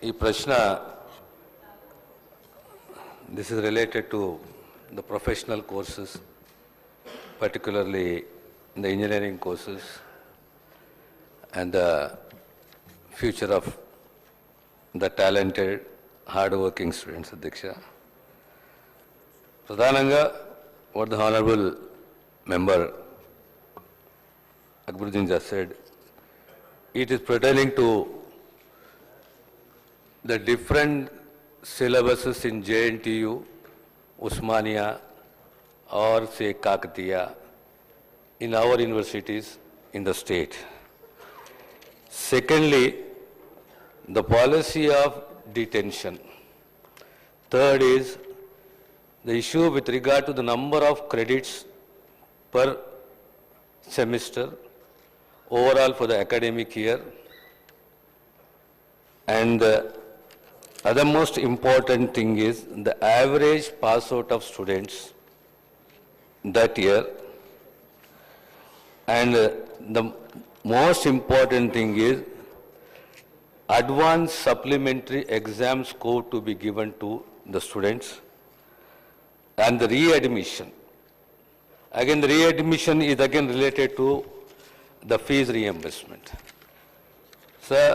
ఈ ప్రశ్న this is related to the professional courses, particularly the engineering courses and the future of the talented, hard-working students, Adhyaksha. Pradhananga, what the Honorable Member Akbaruddin just said, it is pertaining to the different syllabuses in JNTU, Osmania, or say Kakatiya, in our universities in the state. Secondly, the policy of detention. Third is the issue with regard to the number of credits per semester overall for the academic year. And the other most important thing is the average pass out of students that year. And the most important thing is advanced supplementary exam score to be given to the students and the readmission. Again, the readmission is again related to the fees reimbursement. Sir,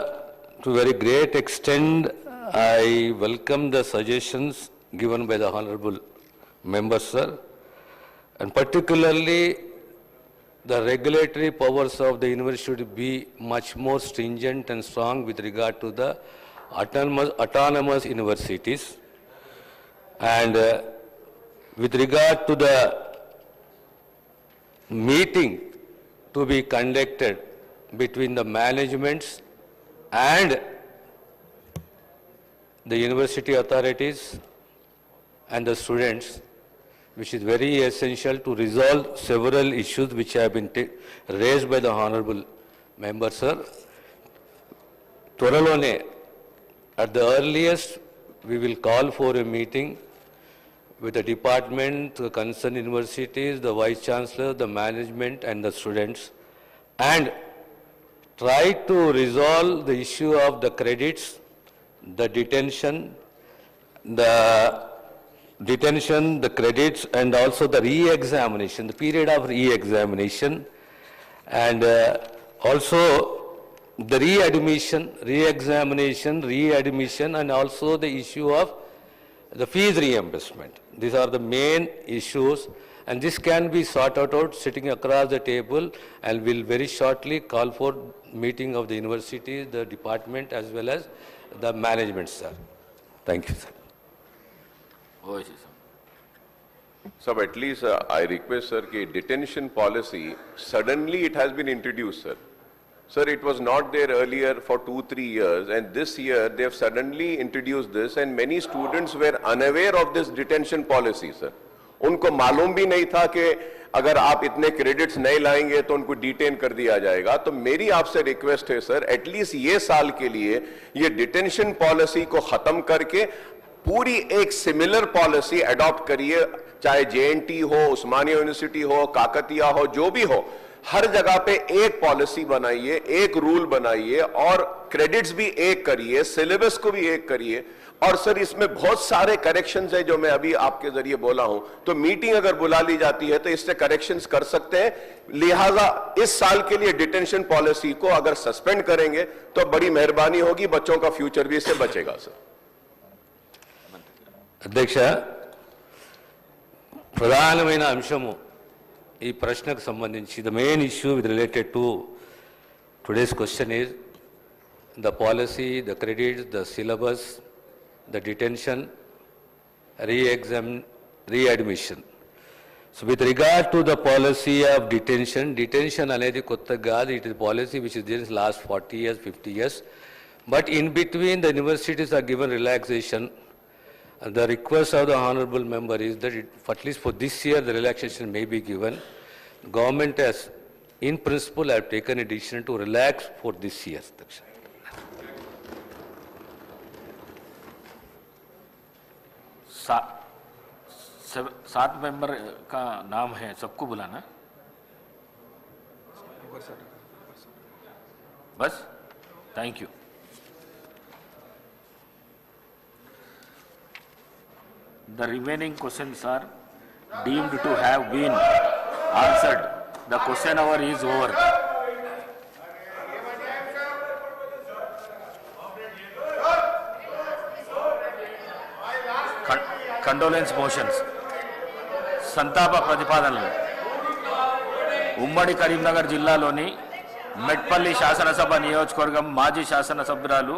to a very great extent, I welcome the suggestions given by the Honorable Member, sir, and particularly the regulatory powers of the university should be much more stringent and strong with regard to the autonomous universities. And with regard to the meeting to be conducted between the managements and the university authorities and the students, which is very essential to resolve several issues which have been raised by the Honorable Member, sir. Twaralone, at the earliest, we will call for a meeting with the department, the concerned universities, the Vice Chancellor, the management and the students, and try to resolve the issue of the credits, the detention, the credits, and also the re-examination, the period of re-examination, and also the readmission, and also the issue of the fees reimbursement. These are the main issues, and this can be sorted out sitting across the table, and will very shortly call for meeting of the university, the department, as well as the management, sir. Thank you, sir. Sir, at least I request, sir, that detention policy, suddenly it has been introduced, sir. Sir, it was not there earlier for 2-3 years, and this year they have suddenly introduced this, and many students were unaware of this detention policy, sir. उनको मालूम भी नहीं था कि अगर आप इतने credits नहीं लाएंगे तो उनको डिटेन कर दिया जाएगा। तो मेरी आपसे रिक्वेस्ट है सर, एटलीस्ट ये साल के लिए ये डिटेंशन पॉलिसी को खत्म करके पूरी एक सिमिलर पॉलिसी अडॉप्ट करिए, चाहे जेएनटी हो, उस्मानिया यूनिवर्सिटी हो, काकतिया हो, जो भी हो, हर जगह पे एक पॉलिसी बनाइए, एक रूल बनाइए और क्रेडिट्स भी एक करिए, सिलेबस को भी एक करिए। और सर इसमें बहुत सारे करेक्शंस हैं जो मैं अभी आपके जरिए बोला हूं, तो मीटिंग अगर बुला ली जाती है तो इससे करेक्शंस कर सकते हैं। लिहाजा इस साल के लिए डिटेंशन पॉलिसी को अगर सस्पेंड करेंगे तो बड़ी मेहरबानी होगी, बच्चों का फ्यूचर भी इससे बचेगा। सर अध्यक्ष, ప్రధానమైన అంశము ఈ ప్రశ్నకు సంబంధించి the main issue with related to today's question is the policy, the credits, the syllabus, the detention, readmission. So with regard to the policy of detention అనేది కొత్త కాదు, it is policy which is there in last 40 years, 50 years. But in between the universities are given relaxation. The request of the Honorable Member is that at least for this year the relaxation may be given. The government has in principle have taken a decision to relax for this year. 7 member का नाम है, सबको बुलाना बस। Thank you. The remaining questions are deemed to have been answered. The question hour is over. Condolence motions. సంతాప ప్రతిపాదనలు. ఉమ్మడి కరీంనగర్ జిల్లాలోని మెట్పల్లి శాసనసభ నియోజకవర్గం మాజీ శాసనసభ్యురాలు